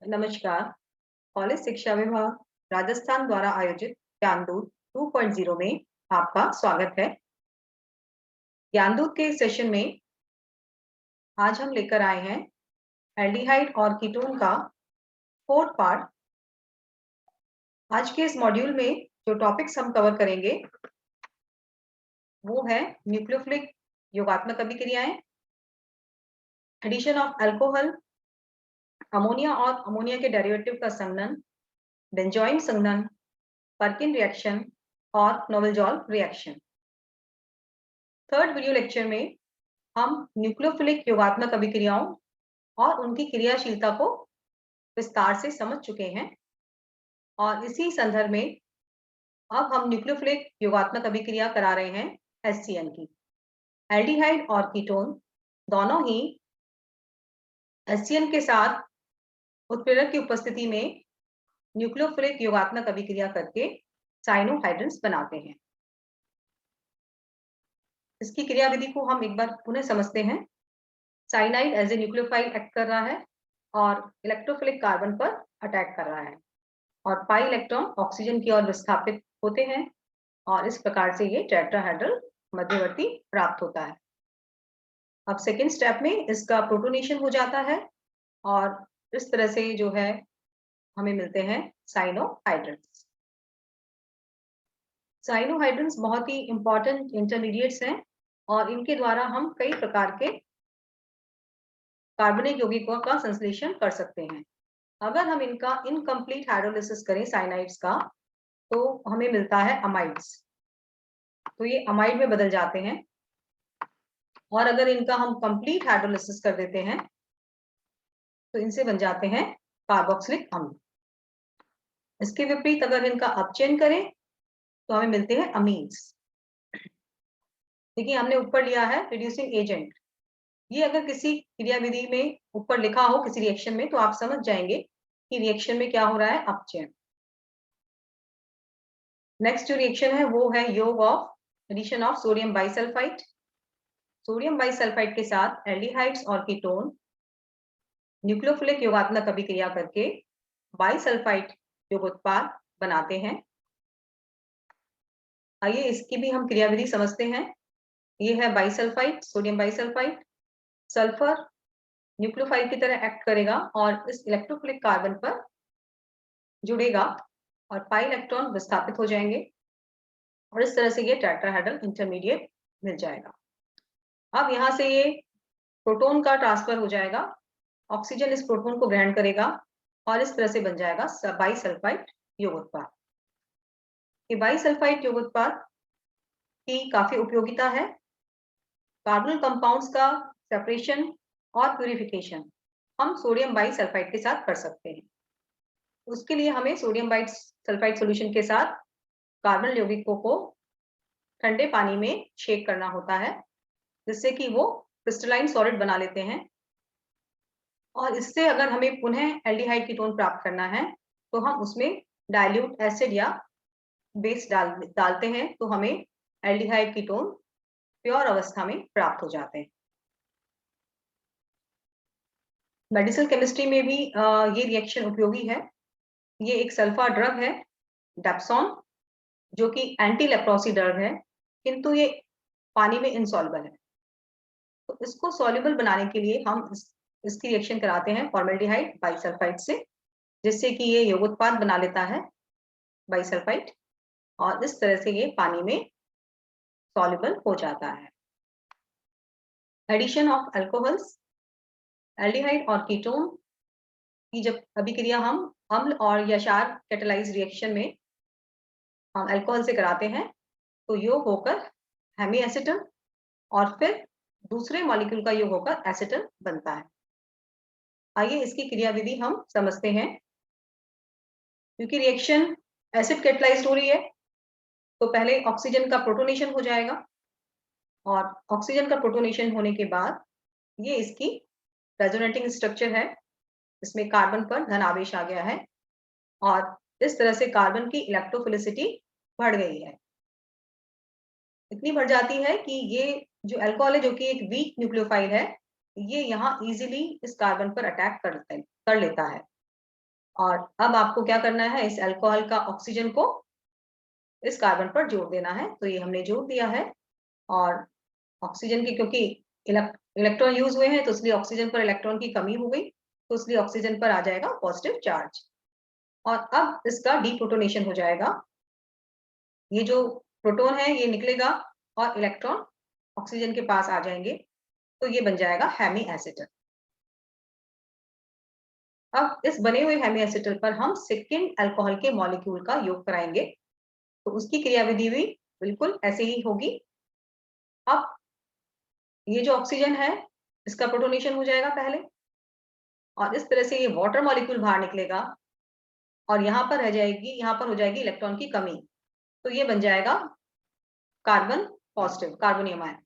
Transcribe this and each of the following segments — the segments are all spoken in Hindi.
नमस्कार। कॉलेज शिक्षा विभाग राजस्थान द्वारा आयोजित ज्ञानदूत 2.0 में आपका स्वागत है। ज्ञानदूत के सेशन में आज हम लेकर आए हैं एल्डिहाइड और कीटोन का फोर्थ पार्ट। आज के इस मॉड्यूल में जो टॉपिक्स हम कवर करेंगे वो है न्यूक्लियोफिलिक योगात्मक अभिक्रियाएं, एडिशन ऑफ अल्कोहल, अमोनिया और अमोनिया के डेरिवेटिव का संघनन, बेंजोइन संघनन, पर्किन रिएक्शन और नोबल-जॉल रिएक्शन। थर्ड वीडियो लेक्चर में हम न्यूक्लियोफिलिक योगात्मक अभिक्रियाओं और उनकी क्रियाशीलता को विस्तार से समझ चुके हैं और इसी संदर्भ में अब हम न्यूक्लियोफिलिक योगात्मक अभिक्रिया करा रहे हैं HCN की। एल्डिहाइड और कीटोन दोनों ही HCN के साथ उत्प्रेरक की उपस्थिति में न्यूक्लियोफिलिक योगात्मक अभिक्रिया करके साइनोहाइड्रेंस बनाते हैं। इसकी क्रियाविधि को हम एक बार पुनः समझते हैं। Cyanide as a nucleophile act कर रहा है और इलेक्ट्रोफिलिक कार्बन पर अटैक कर रहा है और पाई इलेक्ट्रॉन ऑक्सीजन की ओर विस्थापित होते हैं और इस प्रकार से ये टेट्राहेड्रल मध्यवर्ती प्राप्त होता है। अब सेकेंड स्टेप में इसका प्रोटोनेशन हो जाता है और इस तरह से जो है हमें मिलते हैं साइनोहाइड्रेंस। साइनोहाइड्रेंस बहुत ही इंपॉर्टेंट इंटरमीडिएट्स हैं और इनके द्वारा हम कई प्रकार के कार्बनिक यौगिकों का संश्लेषण कर सकते हैं। अगर हम इनका इनकम्प्लीट हाइड्रोलिसिस करें साइनाइड्स का तो हमें मिलता है अमाइड्स, तो ये अमाइड में बदल जाते हैं। और अगर इनका हम कंप्लीट हाइड्रोलिसिस कर देते हैं तो इनसे बन जाते हैं कार्बोक्सिलिक अम्ल। इसके विपरीत अगर इनका अपचयन करें तो हमें मिलते हैं अमीन्स। देखिए हमने ऊपर लिया है रिड्यूसिंग एजेंट। ये अगर किसी क्रियाविधि में ऊपर लिखा हो किसी रिएक्शन में तो आप समझ जाएंगे कि रिएक्शन में क्या हो रहा है, अपचयन। नेक्स्ट जो रिएक्शन है वो है योग of addition of sodium bisulphide. Sodium bisulphide के साथ एल्डिहाइड्स और कीटोन न्यूक्लियोफिलिक योगात्मक अभिक्रिया करके बाइसल्फाइड योग उत्पाद बनाते हैं। आइए इसकी भी हम क्रियाविधि समझते हैं। ये है bisulphide, sodium bisulphide. Sulphur nucleophile की तरह एक्ट करेगा और इस इलेक्ट्रोफिलिक कार्बन पर जुड़ेगा और पाई इलेक्ट्रॉन विस्थापित हो जाएंगे और इस तरह से ये टेट्राहेड्रल इंटरमीडिएट मिल जाएगा। अब यहाँ से ये प्रोटॉन का ट्रांसफर हो जाएगा, ऑक्सीजन इस प्रोटॉन को ग्रहण करेगा और इस तरह से बन जाएगा बाइसल्फाइड योग उत्पाद। ये बाइसल्फाइड योग उत्पाद की काफी उपयोगिता है। कार्बोनिल कंपाउंड्स का सेपरेशन और प्यूरिफिकेशन हम सोडियम बाइसल्फाइड के साथ कर सकते हैं। उसके लिए हमें सोडियम बाइसल्फाइड सॉल्यूशन के साथ कार्बन यौगिकों को ठंडे पानी में शेक करना होता है जिससे कि वो क्रिस्टलाइन सॉलिड बना लेते हैं। और इससे अगर हमें पुनः एल्डिहाइड कीटोन प्राप्त करना है तो हम उसमें डाइल्यूट एसिड या बेस डालते हैं तो हमें एल्डिहाइड कीटोन प्योर अवस्था में प्राप्त हो जाते हैं। मेडिसिनल केमिस्ट्री में भी ये रिएक्शन उपयोगी है। ये एक सल्फा ड्रग है डेप्सोन, जो कि एंटी लेप्रोसी ड्रग है, किंतु ये पानी में इनसॉल्युबल है। तो इसको सॉल्युबल बनाने के लिए हम इसकी रिएक्शन कराते हैं फॉर्मेल्डिहाइड बाइसल्फाइड से, जिससे कि ये यौगिक उत्पाद बना लेता है बाइसल्फाइड और इस तरह से ये पानी में सॉल्युबल हो जाता है। एडिशन ऑफ अल्कोहल्स, एल्डिहाइड और कीटोन की जब अभिक्रिया हम अम्ल और या क्षार कैटालाइज रिएक्शन में हम अल्कोहल से कराते हैं तो योग होकर हेमी एसीटल और फिर दूसरे मॉलिक्यूल का योग होकर एसीटल बनता है। आइए इसकी क्रियाविधि हम समझते हैं। क्योंकि रिएक्शन एसिड कैटालाइज्ड हो रही है तो पहले ऑक्सीजन का प्रोटोनेशन हो जाएगा और ऑक्सीजन का प्रोटोनेशन होने के बाद ये इसकी रेजोनेटिंग स्ट्रक्चर है, इसमें कार्बन पर धन आवेश आ गया है और इस तरह से कार्बन की इलेक्ट्रोफिलिसिटी बढ़ गई है। इतनी बढ़ जाती है कि ये जो अल्कोहल है जो कि एक वीक न्यूक्लियोफाइल है, ये यहाँ इजीली इस कार्बन पर अटैक कर लेता है और अब आपको क्या करना है, इस अल्कोहल का ऑक्सीजन को इस कार्बन पर जोड़ देना है। तो ये हमने जोड़ दिया है, और ऑक्सीजन की क्योंकि इलेक्ट्रॉन यूज हुए हैं तो इसलिए ऑक्सीजन पर इलेक्ट्रॉन की कमी हो गई, तो इसलिए ऑक्सीजन पर आ जाएगा पॉजिटिव चार्ज। और अब इसका डीप्रोटोनेशन हो जाएगा। ये जो प्रोटॉन है ये निकलेगा और इलेक्ट्रॉन ऑक्सीजन के पास आ जाएंगे, तो ये बन जाएगा हेमी एसिटल। अब इस बने हुए हेमी एसिटल पर हम सेकेंड अल्कोहल के मॉलिक्यूल का योग कराएंगे, तो उसकी क्रियाविधि भी बिल्कुल ऐसे ही होगी। अब ये जो ऑक्सीजन है इसका प्रोटोनेशन हो जाएगा पहले, और इस तरह से ये वाटर मॉलिक्यूल बाहर निकलेगा, और यहाँ पर हो जाएगी इलेक्ट्रॉन की कमी, तो ये बन जाएगा कार्बन पॉजिटिव, कार्बोनियम आयन।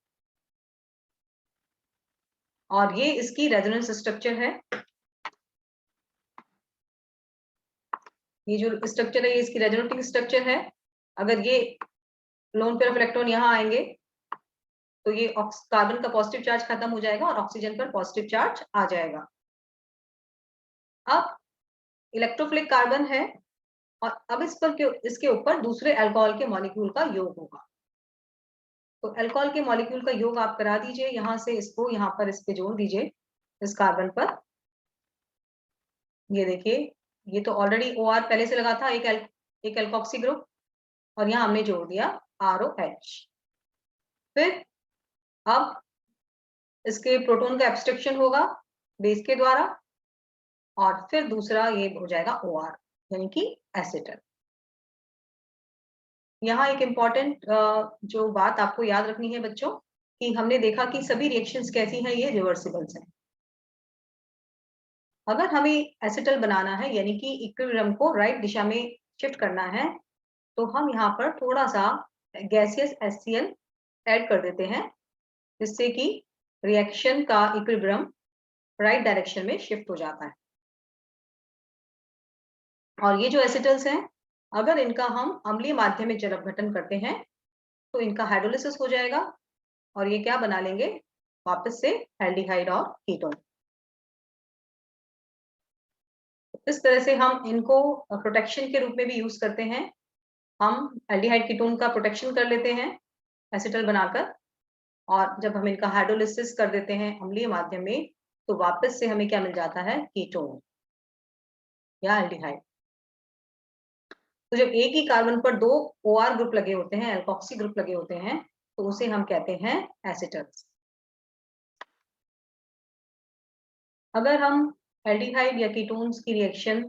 और ये इसकी रेजोनेंस स्ट्रक्चर है। ये जो स्ट्रक्चर है ये इसकी रेजोनेटिंग स्ट्रक्चर है। अगर ये लोन पेयर ऑफ इलेक्ट्रॉन यहाँ आएंगे तो ये कार्बन का पॉजिटिव चार्ज खत्म हो जाएगा और ऑक्सीजन पर पॉजिटिव चार्ज आ जाएगा। अब इलेक्ट्रोफिलिक कार्बन है, और अब इसके ऊपर दूसरे अल्कोहल के मॉलिक्यूल का योग होगा। तो अल्कोहल के मॉलिक्यूल का योग आप करा दीजिए, यहाँ से इसको यहाँ पर इस पे जोड़ दीजिए इस कार्बन पर। ये देखिए, ये तो ऑलरेडी OR पहले से लगा था, एक एल्कोक्सी ग्रुप, और यहाँ हमने जोड़ दिया ROH। फिर अब इसके प्रोटॉन का एब्स्ट्रक्शन होगा बेस के द्वारा, और फिर दूसरा ये हो जाएगा OR यानी कि एसिटल। यहाँ एक इम्पॉर्टेंट जो बात आपको याद रखनी है बच्चों, कि हमने देखा कि सभी रिएक्शंस कैसी हैं, ये रिवर्सिबल्स हैं। अगर हमें एसिटल बनाना है यानी कि इक्विलिब्रियम को राइट दिशा में शिफ्ट करना है, तो हम यहाँ पर थोड़ा सा गैसियस HCl ऐड कर देते हैं, जिससे कि रिएक्शन का इक्विलिब्रियम राइट डायरेक्शन में शिफ्ट हो जाता है। और ये जो एसिटल्स हैं, अगर इनका हम अम्लीय माध्यम में जल अपघटन करते हैं तो इनका हाइड्रोलिसिस हो जाएगा, और ये क्या बना लेंगे वापस से एल्डिहाइड और कीटोन। इस तरह से हम इनको प्रोटेक्शन के रूप में भी यूज करते हैं। हम एल्डिहाइड कीटोन का प्रोटेक्शन कर लेते हैं एसिटल बनाकर, और जब हम इनका हाइड्रोलिसिस कर देते हैं अम्लीय माध्यम में, तो वापस से हमें क्या मिल जाता है, कीटोन या एल्डिहाइड। तो जब एक ही कार्बन पर दो OR ग्रुप लगे होते हैं, एल्कोक्सी ग्रुप लगे होते हैं, तो उसे हम कहते हैं एसिटल्स। अगर हम एल्डिहाइड या कीटोन्स की रिएक्शन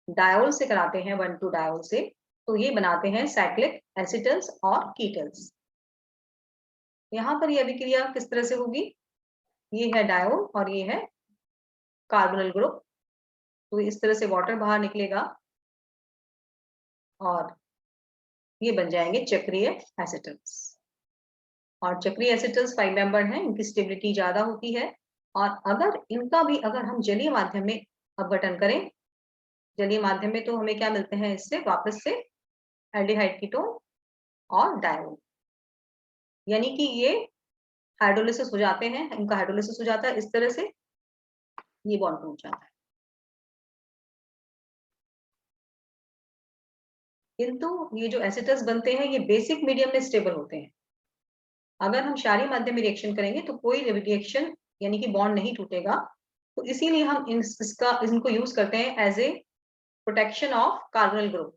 डायोल से कराते हैं, 1,2 डायोल से, तो ये बनाते हैं साइक्लिक एसिटल्स और कीटल्स। यहाँ पर ये अभिक्रिया किस तरह से होगी, ये है डायोल और ये है कार्बोनिल ग्रुप, तो इस तरह से वाटर बाहर निकलेगा और ये बन जाएंगे चक्रीय एसिटल्स। और चक्रीय एसिटल्स 5 मेंबर हैं, इनकी स्टेबिलिटी ज्यादा होती है, और अगर हम जलीय माध्यम में अपघटन करें, जलीय माध्यम में, तो हमें क्या मिलते हैं इससे वापस से एल्डिहाइड कीटोन और डायोल, यानी कि ये हाइड्रोलिसिस हो जाते हैं, इनका हाइड्रोलिसिस हो जाता है, इस तरह से ये बॉन्ड टूट जाता है। किंतु ये जो एसिटल्स बनते हैं ये बेसिक मीडियम में स्टेबल होते हैं। अगर हम क्षारीय माध्यम में रिएक्शन करेंगे तो कोई रिएक्शन यानी कि बॉन्ड नहीं टूटेगा, तो इसीलिए हम इनको यूज करते हैं as a protection of carbonyl group.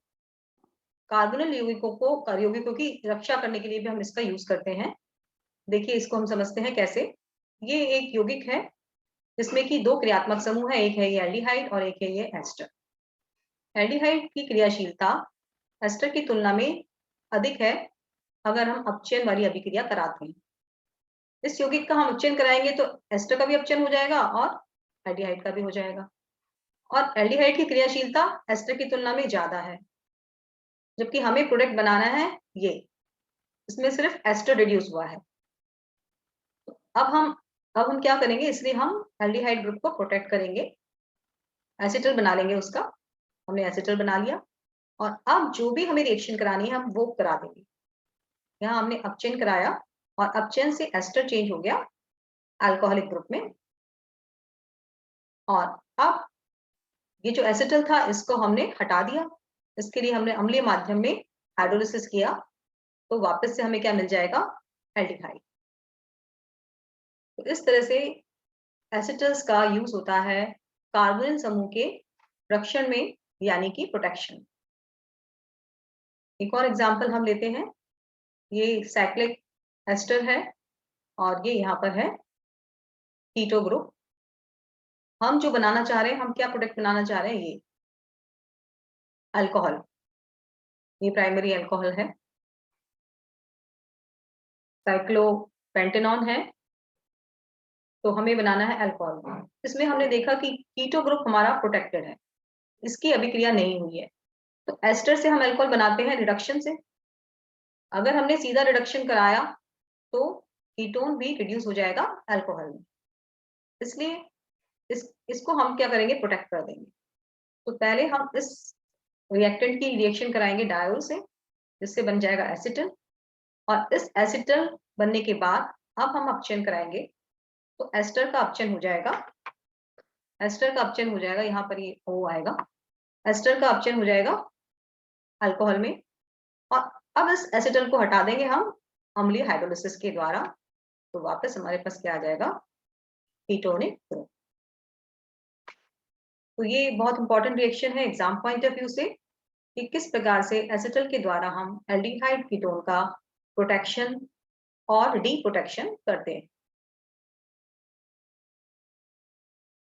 Carbonyl यौगिकों की रक्षा करने के लिए भी हम इसका यूज करते हैं। देखिए इसको हम समझते हैं कैसे। ये एक यौगिक है जिसमें कि दो क्रियात्मक समूह है, एक है ये एल्डिहाइड और एक है ये एस्टर। एल्डिहाइड की क्रियाशीलता एस्टर की तुलना में अधिक है अगर हम अपचयन वाली अभिक्रिया कराते हैं। इस यौगिक का हम अपचयन कराएंगे तो एस्टर का भी अपचयन हो जाएगा और एल्डिहाइड का भी हो जाएगा। और एल्डिहाइड की क्रियाशीलता एस्टर की तुलना में ज्यादा है, जबकि हमें प्रोडक्ट बनाना है ये, इसमें सिर्फ एस्टर रिड्यूस हुआ है। अब हम क्या करेंगे, इसलिए हम एल्डिहाइड ग्रुप को प्रोटेक्ट करेंगे, एसिटल बना लेंगे उसका। हमने एसिटल बना लिया, और अब जो भी हमें रिएक्शन करानी है हम वो करा देंगे। यहाँ हमने अपचयन कराया और अपचयन से एस्टर चेंज हो गया अल्कोहलिक ग्रुप में, और अब ये जो एसिटल था इसको हमने हटा दिया, इसके लिए हमने अम्लीय माध्यम में हाइड्रोलिसिस किया, तो वापस से हमें क्या मिल जाएगा, एल्डिहाइड। तो इस तरह से एसिटल्स का यूज होता है कार्बोनिल समूह के रक्षण में, यानी कि प्रोटेक्शन। एक और एग्जांपल हम लेते हैं, ये साइक्लिक एस्टर है और ये यहाँ पर है कीटो ग्रुप। हम जो बनाना चाह रहे हैं, हम क्या प्रोडक्ट बनाना चाह रहे हैं, ये अल्कोहल, ये प्राइमरी अल्कोहल है, साइक्लोपेंटेनॉन है, तो हमें बनाना है अल्कोहल। इसमें हमने देखा कि कीटो ग्रुप हमारा प्रोटेक्टेड है, इसकी अभिक्रिया नहीं हुई है, तो एस्टर से हम अल्कोहल बनाते हैं रिडक्शन से। अगर हमने सीधा रिडक्शन कराया तो कीटोन भी रिड्यूस हो जाएगा अल्कोहल में, इसलिए इसको हम क्या करेंगे, प्रोटेक्ट कर देंगे। तो पहले हम इस रिएक्टेंट की रिएक्शन कराएंगे डायोल से, जिससे बन जाएगा एसिटल, और इस एसिटल बनने के बाद अब हम अपचयन कराएंगे, तो एस्टर का अपचयन हो जाएगा, एस्टर का अपचयन हो जाएगा, यहाँ पर ये O आएगा, एस्टर का अपचयन हो जाएगा अल्कोहल में, और अब इस एसिटल को हटा देंगे हम अम्लीय हाइड्रोलिसिस के द्वारा, तो वापस हमारे पास क्या आ जाएगा, कीटोनिक ग्रुप। तो ये बहुत इंपॉर्टेंट रिएक्शन है एग्जाम पॉइंट ऑफ व्यू से, कि किस प्रकार से एसिटल के द्वारा हम एल्डिहाइड कीटोन का प्रोटेक्शन और डी प्रोटेक्शन करते हैं।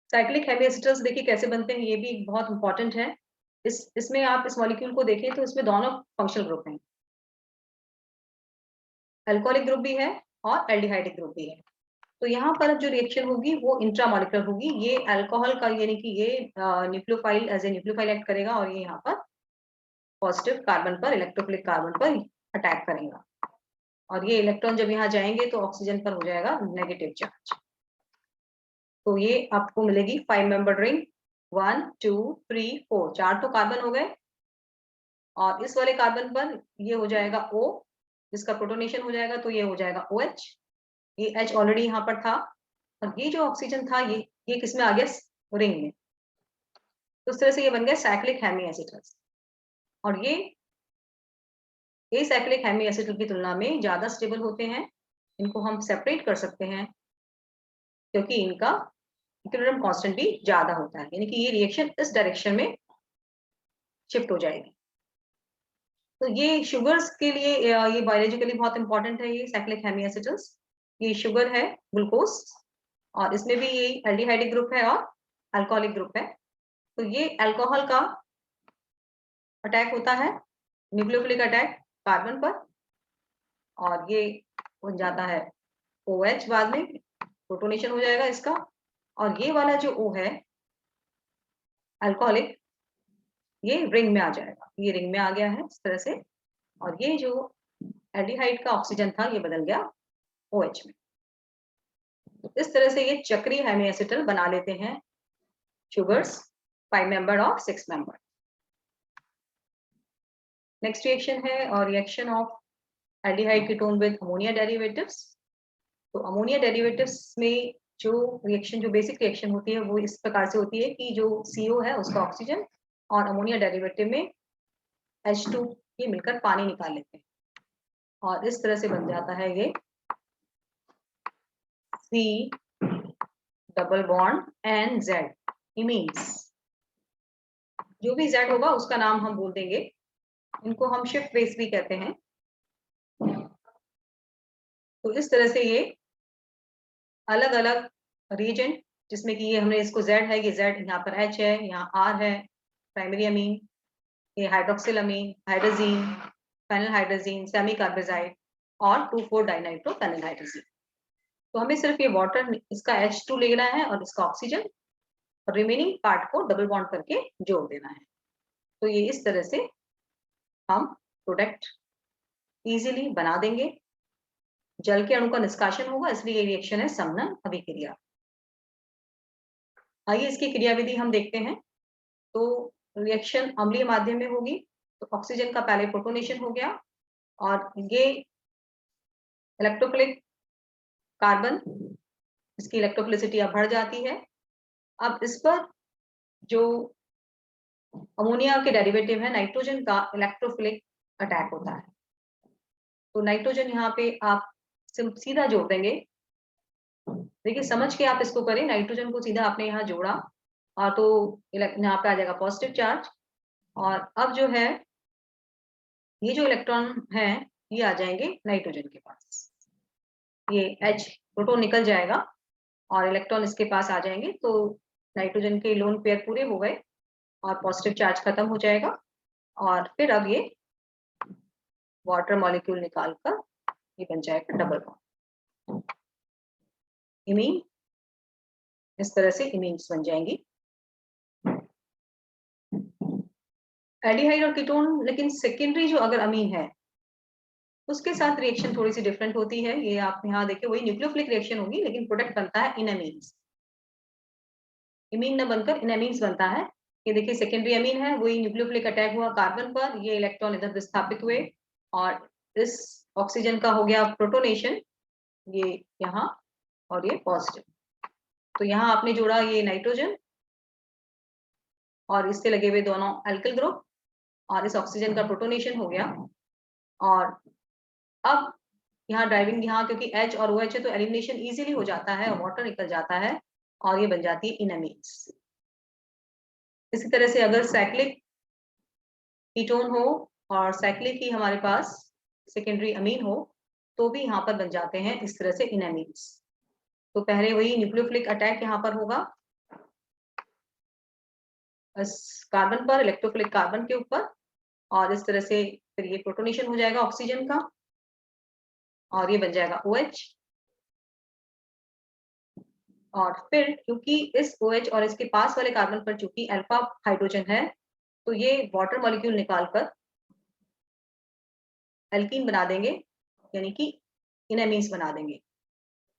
साइक्लिक हेवी एसिटल्स देखिए कैसे बनते हैं, ये भी बहुत इंपॉर्टेंट है। इसमें आप इस मॉलिक्यूल को देखें तो इसमें दोनों फंक्शनल ग्रुप हैं, अल्कोहलिक ग्रुप भी है और एल्डिहाइडिक ग्रुप भी है। तो यहाँ पर जो रिएक्शन होगी वो इंट्रामॉलिक्यूलर होगी, ये अल्कोहल का यानी कि ये nucleophile as a nucleophile act करेगा, और ये यहाँ पर पॉजिटिव कार्बन पर, इलेक्ट्रोफिलिक कार्बन पर अटैक करेगा, और ये इलेक्ट्रॉन जब यहाँ जाएंगे तो ऑक्सीजन पर हो जाएगा नेगेटिव चार्ज। तो ये आपको मिलेगी 5 मेंबर रिंग, 1 2 3 4, 4 तो कार्बन हो गए, और इस वाले कार्बन पर ये हो जाएगा O, जिसका प्रोटोनेशन हो जाएगा, तो ये हो जाएगा OH, ये H ऑलरेडी यहाँ पर था, और ये जो ऑक्सीजन था ये किस में आ गया, रिंग में। तो इस तरह से ये बन गया साइक्लिक हेमी एसिटल्स, और ये साइक्लिक हेमी एसिटल की तुलना में ज्यादा स्टेबल होते हैं, इनको हम सेपरेट कर सकते हैं क्योंकि इनका इक्विलिब्रियम कांस्टेंट भी ज्यादा होता है, यानी कि ये रिएक्शन इस डायरेक्शन में शिफ्ट हो जाएगी। तो ये शुगर्स के लिए ये बायोलॉजिकली बहुत इंपॉर्टेंट है, ये साइक्लिक हेमी एसिटल्स, ये शुगर है ग्लूकोज, और इसमें भी ये एल्डिहाइडिक ग्रुप है और अल्कोहलिक ग्रुप है। तो ये अल्कोहल का अटैक होता है, न्यूक्लियोफिलिक अटैक कार्बन पर, और ये बन जाता है OH, बाद में प्रोटोनेशन हो जाएगा इसका, और ये वाला जो O है अल्कोहलिक, ये रिंग में आ जाएगा, ये रिंग में आ गया है इस तरह से, और ये जो एल्डिहाइड का ऑक्सीजन था ये बदल गया OH में। तो इस तरह से ये चक्रीय हेमी एसिटल बना लेते हैं शुगर्स, 5 मेंबर और 6 मेंबर। नेक्स्ट रिएक्शन है और reaction of aldehyde ketone with ammonia derivatives. तो अमोनिया डेरिवेटिव्स में जो रिएक्शन, जो बेसिक रिएक्शन होती है वो इस प्रकार से होती है कि जो CO है उसका ऑक्सीजन और अमोनिया डेरिवेटिव में H2 ये मिलकर पानी निकाल लेते हैं, और इस तरह से बन जाता है ये C डबल बॉन्ड NZ, इमीन्स, जो भी Z होगा उसका नाम हम बोल देंगे, इनको हम शिफ्ट बेस भी कहते हैं। तो इस तरह से ये अलग अलग रीजेंट, जिसमें कि ये हमने इसको Z है, ये Z यहाँ पर H है, यहाँ R है प्राइमरी अमीन, ये हाइड्रोक्सिल अमीन, हाइड्रोजीन, फेनिल हाइड्रोजीन, सेमी कार्बोजाइड, और 2,4 डाइनाइट्रो फेनिल हाइड्रोजीन। तो हमें सिर्फ ये वाटर, इसका H2 लेना है और इसका ऑक्सीजन, और रिमेनिंग पार्ट को डबल बॉन्ड करके जोड़ देना है। तो ये इस तरह से हम प्रोडक्ट इजीली बना देंगे, जल के अणु का निष्कासन होगा, इसलिए ये रिएक्शन है समनन अभिक्रिया। आइए इसकी क्रियाविधि हम देखते हैं। तो रिएक्शन अम्लीय माध्यम में होगी, तो ऑक्सीजन का पहले प्रोटोनेशन हो गया, और ये इलेक्ट्रोफिलिक कार्बन, इसकी इलेक्ट्रोफिलिसिटी अब बढ़ जाती है। अब इस पर जो अमोनिया के डेरिवेटिव है नाइट्रोजन का इलेक्ट्रोफिलिक अटैक होता है। तो नाइट्रोजन यहाँ पे आप सीधा जोड़ देंगे। देखिए समझ के आप इसको करें, नाइट्रोजन को सीधा आपने यहाँ जोड़ा और तो यहाँ पे आ जाएगा पॉजिटिव चार्ज। और अब जो है ये जो इलेक्ट्रॉन है ये आ जाएंगे नाइट्रोजन के पास, ये H प्रोटॉन निकल जाएगा और इलेक्ट्रॉन इसके पास आ जाएंगे। तो नाइट्रोजन के लोन पेयर पूरे हो गए और पॉजिटिव चार्ज खत्म हो जाएगा। और फिर अब ये वाटर मॉलिक्यूल निकालकर ये बन जाएगा डबल बॉन्ड इमीन। इस तरह से इमीन्स बन जाएंगी एल्डिहाइड और कीटोन। लेकिन सेकेंडरी जो अगर अमीन है उसके साथ रिएक्शन थोड़ी सी डिफरेंट होती है। ये आप यहाँ देखिए वही न्यूक्लियोफिलिक रिएक्शन होगी लेकिन प्रोडक्ट बनता है इनअमीन्स। इमीन न बनकर इनअमीन्स बनता है। ये देखिए सेकेंडरी अमीन है, वही न्यूक्लियोफिलिक अटैक हुआ कार्बन पर, ये इलेक्ट्रॉन इधर विस्थापित हुए और इस ऑक्सीजन का हो गया प्रोटोनेशन, ये यहाँ और ये पॉजिटिव। तो यहाँ आपने जोड़ा ये नाइट्रोजन और इससे लगे हुए दोनों एल्किल ग्रुप और इस ऑक्सीजन का प्रोटोनेशन हो गया। और अब यहाँ ड्राइविंग यहाँ क्योंकि H और OH है तो एलिमिनेशन इजीली हो जाता है और वाटर निकल जाता है और ये बन जाती है इनअमीन्स। इसी तरह से अगर साइक्लिक कीटोन हो और साइक्लिक ही हमारे पास सेकेंडरी अमीन हो तो भी यहाँ पर बन जाते हैं इस तरह से इनअमीन्स। तो पहले वही न्यूक्लियोफिलिक अटैक यहाँ पर होगा इस कार्बन पर, इलेक्ट्रोफिलिक कार्बन के ऊपर, और इस तरह से फिर ये प्रोटोनेशन हो जाएगा ऑक्सीजन का और ये बन जाएगा OH। और फिर क्योंकि इस OH और इसके पास वाले कार्बन पर चूंकि अल्फा हाइड्रोजन है तो ये वाटर मॉलिक्यूल निकालकर एल्कीन बना देंगे, यानी कि इनअमीन्स बना देंगे।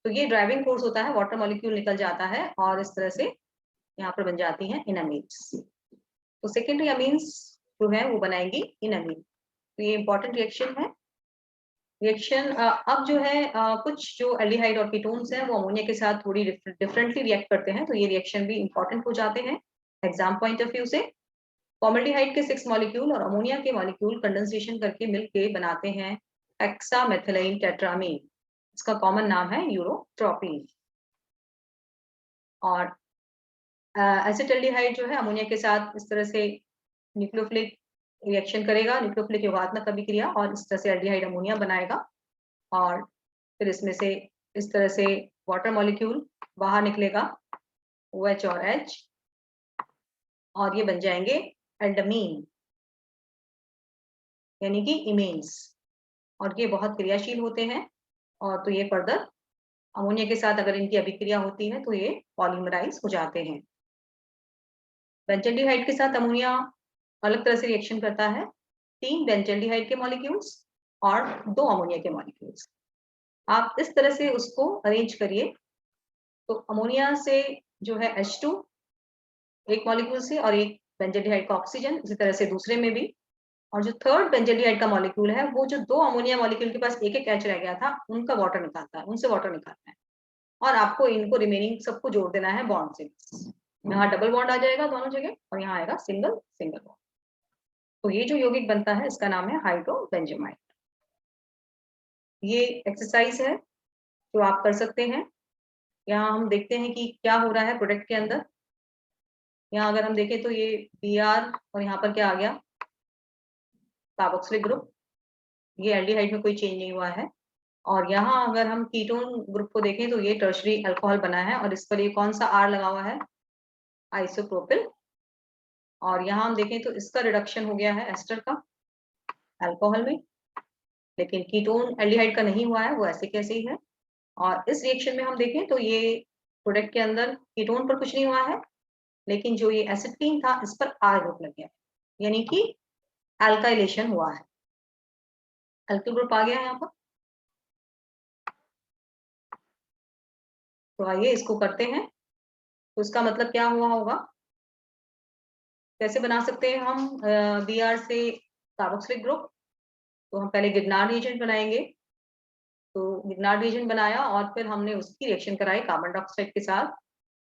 तो ये ड्राइविंग फोर्स होता है, वाटर मॉलिक्यूल निकल जाता है और इस तरह से यहाँ पर बन जाती हैं इनअमीन्स। तो सेकेंडरी अमीन्स जो है वो बनाएंगी इनअमीन। तो ये इंपॉर्टेंट रिएक्शन है। रिएक्शन अब जो है कुछ जो एल्डिहाइड और कीटोन्स हैं वो अमोनिया के साथ थोड़ी डिफरेंटली रिएक्ट करते हैं, तो ये रिएक्शन भी इंपॉर्टेंट हो जाते हैं एग्जाम पॉइंट ऑफ व्यू से। फॉर्मल्डिहाइड के 6 मॉलिक्यूल और अमोनिया के मॉलिक्यूल कंडेंसेशन करके मिलके बनाते हैं हेक्सामेथिलीन टेट्रामीन। इसका कॉमन नाम है यूरोट्रोपिन। और एसिटाल्डिहाइड जो है अमोनिया के साथ इस तरह से न्यूक्लियोफिलिक रिएक्शन करेगा, न्यूक्लियोफिलिक योगात्मक अभिक्रिया, और इस तरह से एल्डिहाइड अमोनिया बनाएगा। और फिर इसमें से इस तरह से वाटर मॉलिक्यूल बाहर निकलेगा OH और H और ये बन जाएंगे एल्डमीन यानी कि इमीन्स। और ये बहुत क्रियाशील होते हैं और तो ये फर्दर अमोनिया के साथ अगर इनकी अभिक्रिया होती है तो ये पॉलीमराइज हो जाते हैं। बेंजल्डिहाइड के साथ अमोनिया अलग तरह से रिएक्शन करता है, 3 बेंजल्डिहाइड के मॉलिक्यूल्स और 2 अमोनिया के मॉलिक्यूल्स। आप इस तरह से उसको अरेंज करिए। तो अमोनिया से जो है H2 एक मॉलिक्यूल से और एक बेंजल्डिहाइड का ऑक्सीजन, इसी तरह से दूसरे में भी। और जो थर्ड बेंजल्डिहाइड का मॉलिक्यूल है वो जो 2 अमोनिया मॉलिक्यूल के पास एक एक H रह गया था उनका वाटर निकालता है, उनसे वाटर निकालना है और आपको इनको रिमेनिंग सबको जोड़ देना है बॉन्ड से। यहाँ डबल बॉन्ड आ जाएगा दोनों जगह और यहाँ आएगा सिंगल सिंगल बॉन्ड। तो ये जो यौगिक बनता है इसका नाम है हाइड्रोबेंजामाइड। ये एक्सरसाइज है जो आप कर सकते हैं। यहाँ हम देखते हैं कि क्या हो रहा है प्रोडक्ट के अंदर। यहाँ अगर हम देखें तो ये Br और यहाँ पर क्या आ गया कार्बोक्सिलिक ग्रुप, ये एल्डिहाइड में कोई चेंज नहीं हुआ है। और यहाँ अगर हम कीटोन ग्रुप को देखें तो ये टर्शरी अल्कोहल बना है और इस पर ये कौन सा R लगा हुआ है आइसोप्रोपिल। और यहाँ हम देखें तो इसका रिडक्शन हो गया है एस्टर का अल्कोहल में, लेकिन कीटोन एल्डिहाइड का नहीं हुआ है, वो ऐसे कैसे ही है। और इस रिएक्शन में हम देखें तो ये प्रोडक्ट के अंदर कीटोन पर कुछ नहीं हुआ है, लेकिन जो ये एसिटिलीन था इस पर R ग्रुप लग गया, यानी कि अल्काइलेशन हुआ है, अल्किल ग्रुप आ गया है यहाँ पर। तो आइए इसको करते हैं। तो इसका मतलब क्या हुआ होगा, कैसे बना सकते हैं हम Br से कार्बोक्सिलिक ग्रुप। तो हम पहले गिरनार्ड रिएजेंट बनाएंगे। तो गिरनार्ड रिएजेंट बनाया और फिर हमने उसकी रिएक्शन कराई कार्बन डाइऑक्साइड के साथ।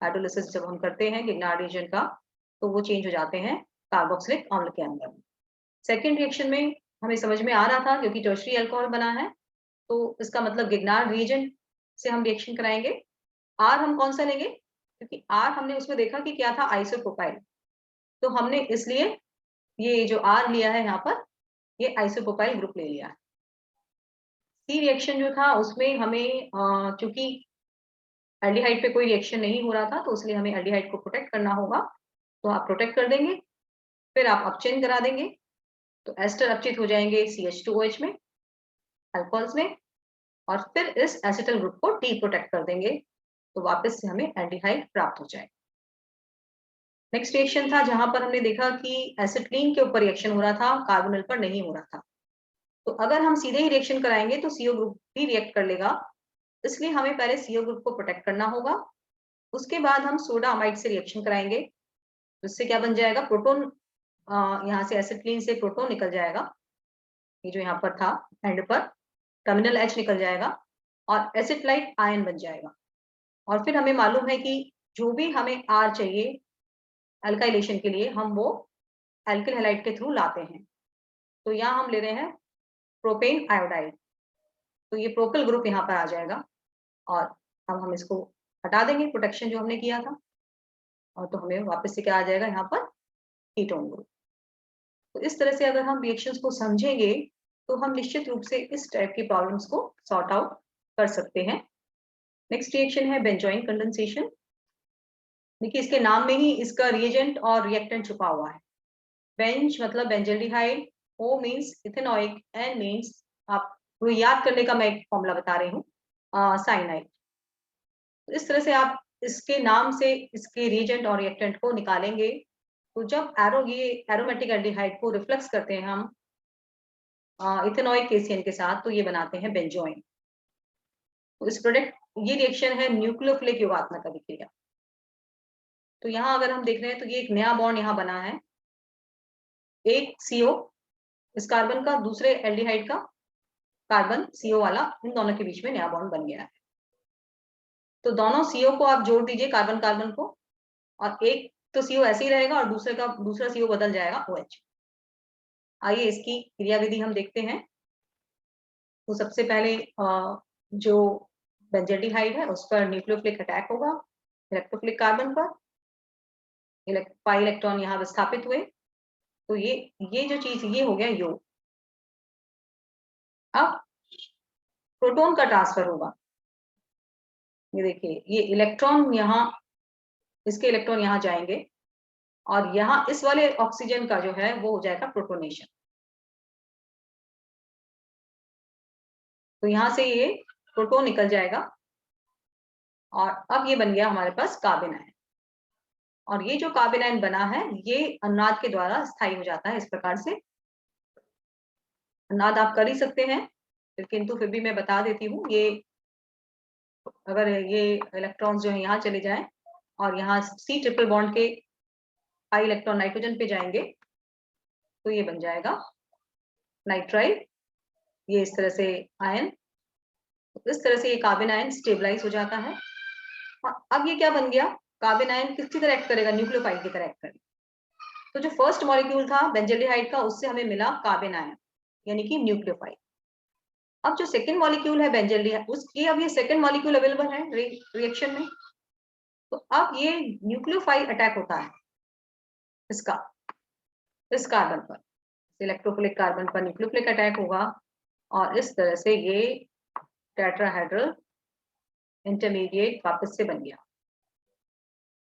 हाइड्रोलिसिस जब हम करते हैं गिरनार्ड रिएजेंट का तो वो चेंज हो जाते हैं कार्बोक्सिलिक अम्ल के अंदर। सेकेंड रिएक्शन में हमें समझ में आ रहा था क्योंकि टर्शरी अल्कोहल बना है, तो इसका मतलब गिग्नार्ड रिएजेंट से हम रिएक्शन कराएंगे। आर हम कौन सा लेंगे, क्योंकि आर हमने उसमें देखा कि क्या था, आइसोप्रोपाइल, तो हमने इसलिए ये जो आर लिया है यहाँ पर, ये आइसोप्रोपाइल ग्रुप ले लिया है। सी रिएक्शन जो था उसमें हमें चूंकि एल्डिहाइड पे कोई रिएक्शन नहीं हो रहा था, तो इसलिए हमें एल्डिहाइड को प्रोटेक्ट करना होगा, तो आप प्रोटेक्ट कर देंगे, फिर आप अपचयन करा देंगे, तो एस्टर अपचित हो जाएंगे CH2OH में, अल्कोहल्स में, और फिर इस एसिटल ग्रुप को डी प्रोटेक्ट कर देंगे, तो वापस से हमें एल्डिहाइड प्राप्त हो जाए। नेक्स्ट रिएक्शन था जहां पर हमने देखा कि एसिटिलीन के ऊपर रिएक्शन हो रहा था, कार्बोनिल पर नहीं हो रहा था, तो अगर हम सीधे ही रिएक्शन कराएंगे तो CO ग्रुप भी रिएक्ट कर लेगा, इसलिए हमें पहले CO ग्रुप को प्रोटेक्ट करना होगा। उसके बाद हम सोडा अमाइड से रिएक्शन कराएंगे, जिससे क्या बन जाएगा, प्रोटोन, यहाँ से एसिटिलीन से प्रोटोन निकल जाएगा, ये जो यहाँ पर था एंड पर टर्मिनल H निकल जाएगा और एसिटलाइट आयन बन जाएगा। और फिर हमें मालूम है कि जो भी हमें R चाहिए अल्काइलेशन के लिए, हम वो एल्किल हैलाइड के थ्रू लाते हैं। तो यहाँ हम ले रहे हैं प्रोपेन आयोडाइड, तो ये प्रोपिल ग्रुप यहाँ पर आ जाएगा, और अब हम इसको हटा देंगे प्रोटेक्शन जो हमने किया था, और तो हमें वापस से क्या आ जाएगा यहाँ पर, कीटोन ग्रुप। तो इस तरह से अगर हम रिएक्शंस को समझेंगे तो हम निश्चित रूप से इस टाइप की प्रॉब्लम्स को सॉर्ट आउट कर सकते हैं। नेक्स्ट रिएक्शन है बेंजोइन कंडेंसेशन। देखिए इसके नाम में ही इसका रिएजेंट और रिएक्टेंट छुपा हुआ है। बेंज मतलब benzaldehyde, O means ethanoic, N means, आपको याद करने का मैं एक फॉर्मूला बता रही हूँ, साइनाइड। तो इस तरह से आप इसके नाम से इसके रिएजेंट और रिएक्टेंट को निकालेंगे, तो जब ये एरोमेटिक एल्डिहाइड को रिफ्लेक्स करते हैं हम इथेनॉइक केसियन के साथ, तो ये बनाते हैं बेंजोइन। तो इस प्रोडक्ट, ये रिएक्शन है न्यूक्लियोफिलिक योगात्मक अभिक्रिया। तो यहाँ अगर हम देख रहे हैं तो ये एक नया बॉन्ड यहाँ बना है, एक CO इस कार्बन का, दूसरे एल्डिहाइड का कार्बन CO वाला, इन दोनों के बीच में नया बॉन्ड बन गया है। तो दोनों CO को आप जोड़ दीजिए कार्बन कार्बन को, और एक तो CO ऐसे ही रहेगा और दूसरा CO बदल जाएगा OH। आइए इसकी क्रियाविधि हम देखते हैं। तो सबसे पहले जो बेंजल्डिहाइड है उस पर न्यूक्लियोफिलिक अटैक होगा इलेक्ट्रोफिलिक कार्बन पर, पाई इलेक्ट्रॉन यहाँ विस्थापित हुए, तो ये जो चीज ये हो गया योग। अब प्रोटॉन का ट्रांसफर होगा, ये देखिए ये इलेक्ट्रॉन यहाँ, इसके इलेक्ट्रॉन यहाँ जाएंगे, और यहाँ इस वाले ऑक्सीजन का जो है वो हो जाएगा प्रोटोनेशन। तो यहाँ से ये प्रोटॉन निकल जाएगा, और अब ये बन गया हमारे पास कार्बन आयन। और ये जो कार्बन आयन बना है ये अनुनाद के द्वारा स्थायी हो जाता है। इस प्रकार से अनुनाद आप कर ही सकते हैं, किंतु फिर भी मैं बता देती हूँ, ये अगर ये इलेक्ट्रॉन्स जो है यहाँ चले जाएं और यहाँ C ट्रिपल बॉन्ड के पाई इलेक्ट्रॉन नाइट्रोजन पे जाएंगे, तो ये बन जाएगा नाइट्राइल, ये इस तरह से आयन, इस तरह से ये कार्बन आयन स्टेबलाइज हो जाता है। और अब ये क्या बन गया, कार्बन आयन किसकी तरह एक्ट करेगा, न्यूक्लियोफाइल की तरह एक्ट करेगा। तो जो फर्स्ट मॉलिक्यूल था बेंजल्डिहाइड का, उससे हमें मिला कार्बन आयन यानी कि न्यूक्लियोफाइल। अब जो सेकंड मॉलिक्यूल है बेंजल्डिहाइड, उसकी अब ये सेकंड मॉलिक्यूल अवेलेबल है रिएक्शन में, तो अब ये न्यूक्लियोफाइल अटैक होता है इसका, इस कार्बन पर, इलेक्ट्रोफिलिक कार्बन पर न्यूक्लियोफिलिक अटैक होगा, और इस तरह से ये टेट्राहेड्रल इंटरमीडिएट वापस से बन गया।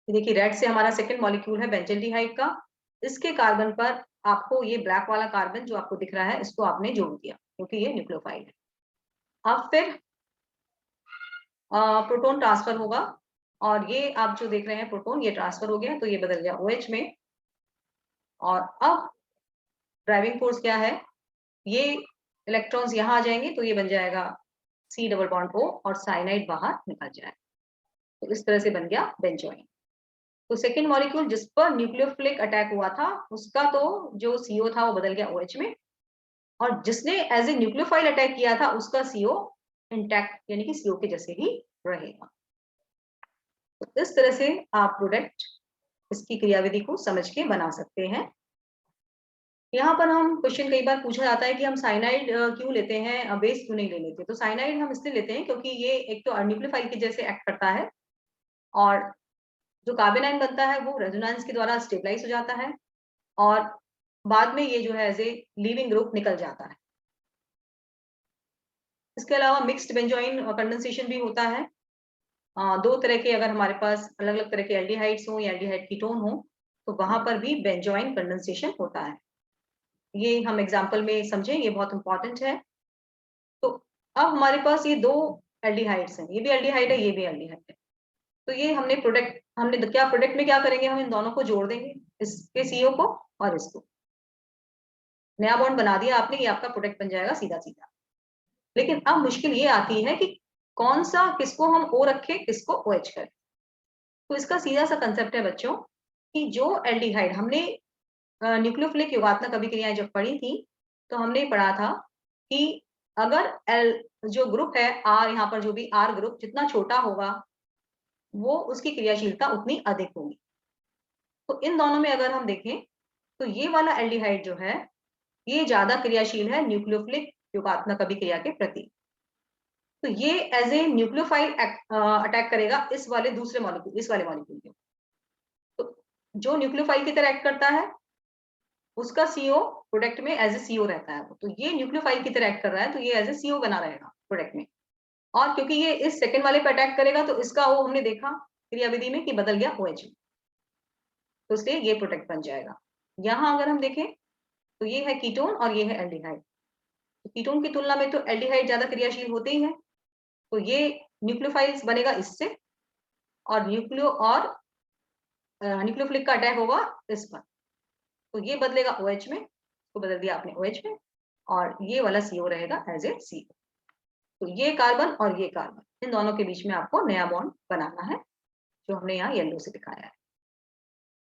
देखिए रेड से हमारा सेकंड मॉलिक्यूल है बेंजल्डिहाइड का, इसके कार्बन पर आपको ये ब्लैक वाला कार्बन जो आपको दिख रहा है इसको आपने जोड़ दिया, क्योंकि ये न्यूक्लियोफाइल है। अब फिर प्रोटॉन ट्रांसफर होगा, और ये आप जो देख रहे हैं प्रोटॉन ये ट्रांसफर हो गया, तो ये बदल गया OH में। और अब ड्राइविंग फोर्स क्या है, ये इलेक्ट्रॉन्स यहाँ आ जाएंगे, तो ये बन जाएगा C डबल बॉन्ड O, और साइनाइड बाहर निकल जाए, तो इस तरह से बन गया बेंजोइन। तो सेकेंड मॉलिक्यूल जिस पर न्यूक्लियोफिलिक अटैक हुआ था उसका तो जो CO था वो बदल गया OH में, और जिसने एज ए न्यूक्लियोफाइल अटैक किया था उसका CO इंटैक्ट यानी कि CO के जैसे ही रहेगा। तो इस तरह से आप प्रोडक्ट, इसकी क्रियाविधि को समझ के बना सकते हैं। यहाँ पर हम क्वेश्चन कई बार पूछा जाता है कि हम साइनाइड क्यों लेते हैं, बेस क्यों नहीं ले लेते। तो साइनाइड हम इसलिए लेते हैं क्योंकि ये एक तो न्यूक्लियोफाइल के जैसे एक्ट करता है, और जो कार्बन आयन बनता है वो रेजोनेंस के द्वारा स्टेबलाइज हो जाता है, और बाद में ये जो है एज ए लीविंग ग्रुप निकल जाता है। इसके अलावा मिक्स्ड बेंजोइन कंडेंसेशन भी होता है। दो तरह के अगर हमारे पास अलग अलग तरह के एल्डिहाइड्स हो या एल्डिहाइड कीटोन हो, तो वहां पर भी बेंजोइन कंडेंसेशन होता है। ये हम एग्जाम्पल में समझें, ये बहुत इंपॉर्टेंट है। तो अब हमारे पास ये दो एल्डिहाइड्स हैं, ये भी एल्डिहाइड है, ये भी एल्डिहाइड है। तो ये हमने क्या प्रोडक्ट में क्या करेंगे, हम इन दोनों को जोड़ देंगे, इसके सीओ को और इसको, नया बॉन्ड बना दिया आपने, ये आपका प्रोडक्ट बन जाएगा सीधा सीधा। लेकिन अब मुश्किल ये आती है कि कौन सा, किसको हम ओ रखें, किसको ओ एच करें। तो इसका सीधा सा कंसेप्ट है बच्चों कि जो एल्डिहाइड हमने न्यूक्लियोफिलिक योगात्मक अभिक्रियाएं जब पढ़ी थी, तो हमने पढ़ा था कि अगर एल जो ग्रुप है आर, यहाँ पर जो भी आर ग्रुप जितना छोटा होगा वो उसकी क्रियाशीलता उतनी अधिक होगी। तो इन दोनों में अगर हम देखें तो ये वाला एल्डिहाइड जो है ये ज्यादा क्रियाशील है न्यूक्लियोफिलिक योगात्मक अभिक्रिया के प्रति। तो ये एज ए न्यूक्लियोफाइल अटैक करेगा इस वाले दूसरे मॉलिक्यूल, इस वाले मॉलिक्यूल के। तो जो न्यूक्लियोफाइल की तरह एक्ट करता है उसका सीओ प्रोडक्ट में एज ए सीओ रहता है। तो ये न्यूक्लियोफाइल की तरह एक्ट कर रहा है, तो ये एज ए सीओ बना रहेगा प्रोडक्ट में। और क्योंकि ये इस सेकंड वाले पे अटैक करेगा तो इसका वो हमने देखा क्रियाविधि में कि बदल गया OH, तो इसलिए ये प्रोडक्ट बन जाएगा। यहाँ अगर हम देखें तो ये है कीटोन और ये है एल्डिहाइड। तो कीटोन की तुलना में तो एल्डिहाइड ज्यादा क्रियाशील होते ही है, तो ये न्यूक्लियोफाइल्स बनेगा इससे, और न्यूक्लियोफिलिक का अटैक होगा इस पर, तो ये बदलेगा OH में, तो बदल दिया आपने OH में, और ये वाला CO रहेगा एज ए CO। तो ये कार्बन और ये कार्बन, इन दोनों के बीच में आपको नया बॉन्ड बनाना है, जो हमने यहाँ येलो से दिखाया है।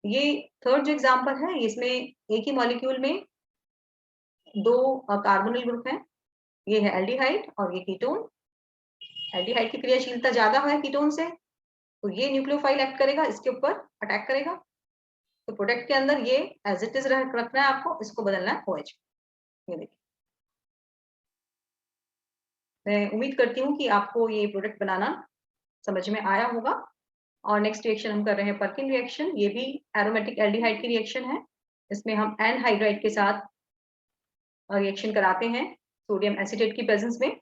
ये थर्ड जो एग्जाम्पल है, इसमें एक ही मॉलिक्यूल में दो कार्बोनिल ग्रुप हैं, ये है एल्डिहाइड और ये कीटोन। एल्डिहाइड की क्रियाशीलता ज्यादा है कीटोन से, तो ये न्यूक्लियोफाइल एक्ट करेगा, इसके ऊपर अटैक करेगा। तो प्रोडक्ट के अंदर ये एज इट इज रखना है आपको, इसको बदलना है OH। ये देखिए, मैं उम्मीद करती हूँ कि आपको ये प्रोडक्ट बनाना समझ में आया होगा। और नेक्स्ट रिएक्शन हम कर रहे हैं पर्किन रिएक्शन। ये भी एरोमेटिक एल्डिहाइड की रिएक्शन है। इसमें हम एनहाइड्राइड के साथ रिएक्शन कराते हैं सोडियम एसीटेट की प्रेजेंस में।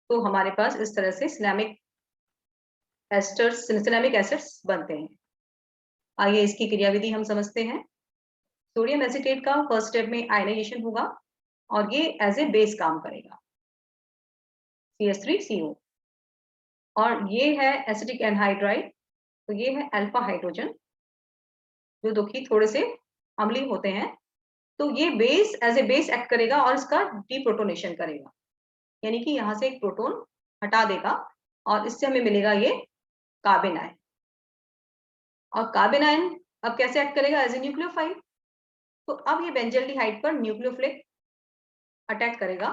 तो हमारे पास इस तरह से सिनेमिक एसिड्स बनते हैं। आइए इसकी क्रियाविधि हम समझते हैं। सोडियम एसीटेट का फर्स्ट स्टेप में आयनाइजेशन होगा और ये एज ए बेस काम करेगा, CH3CO। और ये है एसिटिक एनहाइड्राइड, तो ये है अल्फा हाइड्रोजन, जो दो की थोड़े से अम्लीय होते हैं। तो ये base as a base act करेगा और इसका डीप्रोटोनेशन करेगा, यानी कि यहाँ से एक प्रोटोन हटा देगा और इससे हमें मिलेगा ये कार्बन आयन। और कार्बन आयन अब कैसे एक्ट करेगा, एज ए न्यूक्लियोफाइल। तो अब ये बेंजल्डिहाइड पर न्यूक्लियोफिलिक अटैक करेगा,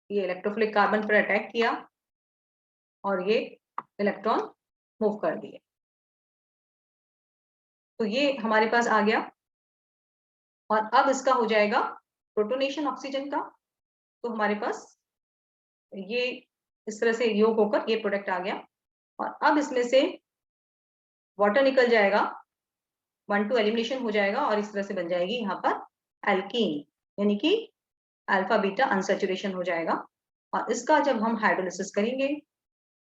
ये इलेक्ट्रोफिलिक कार्बन पर अटैक किया और ये इलेक्ट्रॉन मूव कर दिए, तो ये हमारे पास आ गया। और अब इसका हो जाएगा प्रोटोनेशन ऑक्सीजन का, तो हमारे पास ये इस तरह से योग होकर ये प्रोडक्ट आ गया। और अब इसमें से वाटर निकल जाएगा, 1,2 एलिमिनेशन हो जाएगा और इस तरह से बन जाएगी यहाँ पर एल्कीन, यानी कि अल्फा बीटा अनसैचुरेशन हो जाएगा। और इसका जब हम हाइड्रोलिसिस करेंगे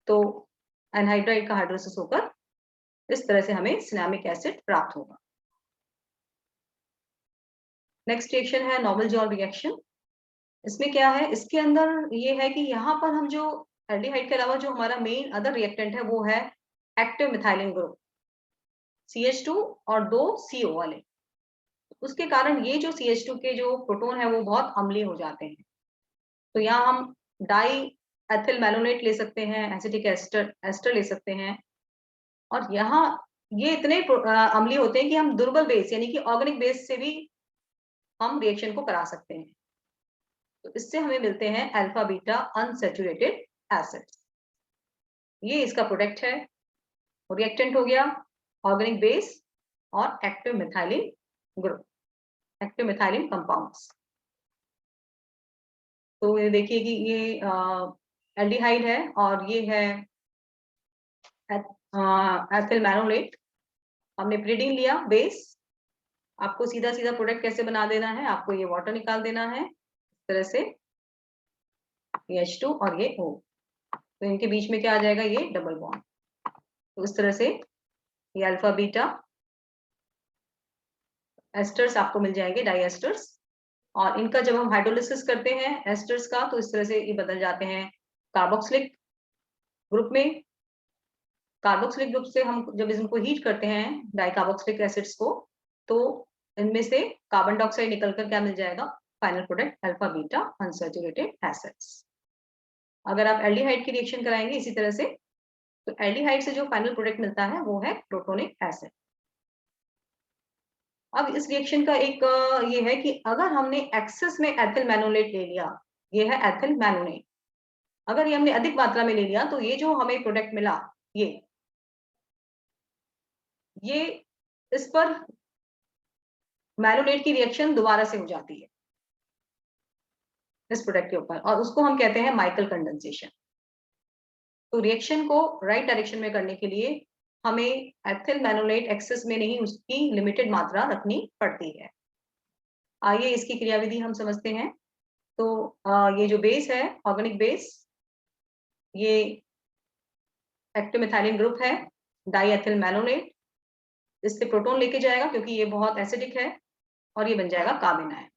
तो एनहाइड्राइड का हाइड्रोलिसिस होकर इस तरह से हमें सिनेमिक एसिड प्राप्त होगा। नेक्स्ट रिएक्शन है नॉबल जॉल रिएक्शन। इसमें क्या है, इसके अंदर ये है कि यहाँ पर हम जो एल्डिहाइड के अलावा जो हमारा मेन अदर रिएक्टेंट है वो है एक्टिव मिथाइलिन ग्रुप, CH2 और 2 CO वाले। उसके कारण ये जो CH2 के जो प्रोटोन है वो बहुत अम्लीय हो जाते हैं। तो यहाँ हम डाई एथिल मैलोनेट ले सकते हैं, एसिटिक एस्टर ले सकते हैं। और यहाँ ये इतने अम्लीय होते हैं कि हम दुर्बल बेस यानी कि ऑर्गेनिक बेस से भी हम रिएक्शन को करा सकते हैं। तो इससे हमें मिलते हैं अल्फा बीटा अनसैचुरेटेड एसिड्स। ये इसका प्रोडक्ट है, रिएक्टेंट हो गया ऑर्गेनिक बेस और active methylene group. Active methylene compounds. तो ये देखिए कि ये एल्डिहाइड है और ये है एथिल मैनोलेट। हमने प्रीडिंग लिया बेस। आपको सीधा सीधा प्रोडक्ट कैसे बना देना है, आपको ये वाटर निकाल देना है इस तरह से, ये H2 और ये O। तो इनके बीच में क्या आ जाएगा, ये डबल बॉन्ड। तो इस तरह से ये अल्फा बीटा एस्टर्स आपको मिल जाएंगे, डाई एस्टर्स। और इनका जब हम हाइड्रोलिसिस करते हैं एस्टर्स का, तो इस तरह से ये बदल जाते हैं कार्बोक्सिलिक ग्रुप में। कार्बोक्सिलिक ग्रुप से हम जब इनको हीट करते हैं डाइकार्बोक्सिलिक एसिड्स को, तो इनमें से कार्बन डाइऑक्साइड निकलकर क्या मिल जाएगा, final product alpha beta unsaturated acids. अगर आप एल्डिहाइड की रिएक्शन कराएंगे इसी तरह से, तो एल्डिहाइड से जो फाइनल प्रोडक्ट मिलता है वो है प्रोटोनिक एसिड। अब इस रिएक्शन का एक ये है कि अगर हमने एक्सेस में एथिल मैनोलेट ले लिया, ये है एथिल मैनोलेट, अगर ये हमने अधिक मात्रा में ले लिया तो ये जो हमें प्रोडक्ट मिला, ये इस पर मैनोलेट की रिएक्शन दोबारा से हो जाती है इस प्रोडक्ट के ऊपर, और उसको हम कहते हैं माइकल कंडेंसेशन। तो रिएक्शन को राइट डायरेक्शन में करने के लिए हमें एथिल मैनोलेट एक्सेस में नहीं, उसकी लिमिटेड मात्रा रखनी पड़ती है। आइए इसकी क्रियाविधि हम समझते हैं। तो ये जो बेस है, ऑर्गेनिक बेस, ये एक्टिव मिथाइलिन ग्रुप है, डाई एथिल मैनोलेट, इससे प्रोटॉन लेके जाएगा क्योंकि ये बहुत एसिडिक है, और ये बन जाएगा कार्बन आयन।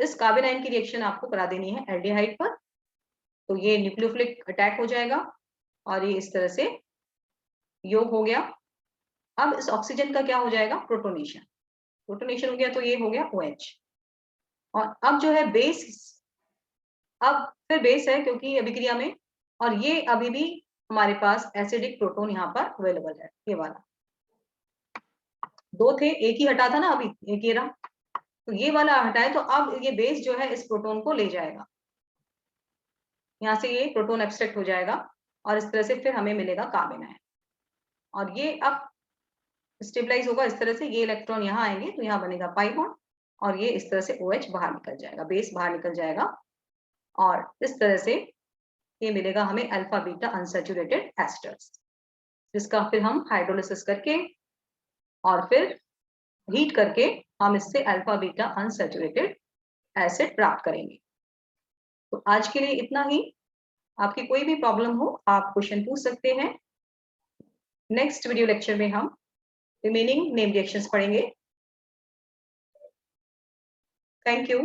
इस कार्बन आयन की रिएक्शन आपको करा देनी है एल्डिहाइड पर, तो ये न्यूक्लियोफिलिक अटैक हो जाएगा और ये इस तरह से योग हो गया। अब इस ऑक्सीजन का क्या हो जाएगा, प्रोटोनेशन। प्रोटोनेशन हो गया तो ये हो गया OH। और अब जो है बेस, अब फिर बेस है क्योंकि अभिक्रिया में, और ये अभी भी हमारे पास एसिडिक प्रोटोन यहाँ पर अवेलेबल है। ये वाला, दो थे, एक ही हटा था ना अभी, एक ये रहा, तो ये वाला हटाए, तो अब ये बेस जो है इस प्रोटोन को ले जाएगा, यहाँ से ये प्रोटोन एब्स्ट्रैक्ट हो जाएगा और इस तरह से फिर हमें मिलेगा कार्बन आयन। और ये अब स्टेबलाइज होगा इस तरह से, ये इलेक्ट्रॉन यहाँ आएंगे तो यहाँ बनेगा पाई बॉन्ड, और ये इस तरह से OH बाहर निकल जाएगा, बेस बाहर निकल जाएगा, और इस तरह से ये मिलेगा हमें अल्फा बीटा अनसैचुरेटेड एस्टर्स, जिसका फिर हम हाइड्रोलिसिस करके और फिर हीट करके हम इससे अल्फा बीटा अनसैचुरेटेड एसिड प्राप्त करेंगे। तो आज के लिए इतना ही। आपकी कोई भी प्रॉब्लम हो आप क्वेश्चन पूछ सकते हैं। नेक्स्ट वीडियो लेक्चर में हम रिमेनिंग नेम रिएक्शंस पढ़ेंगे। Thank you.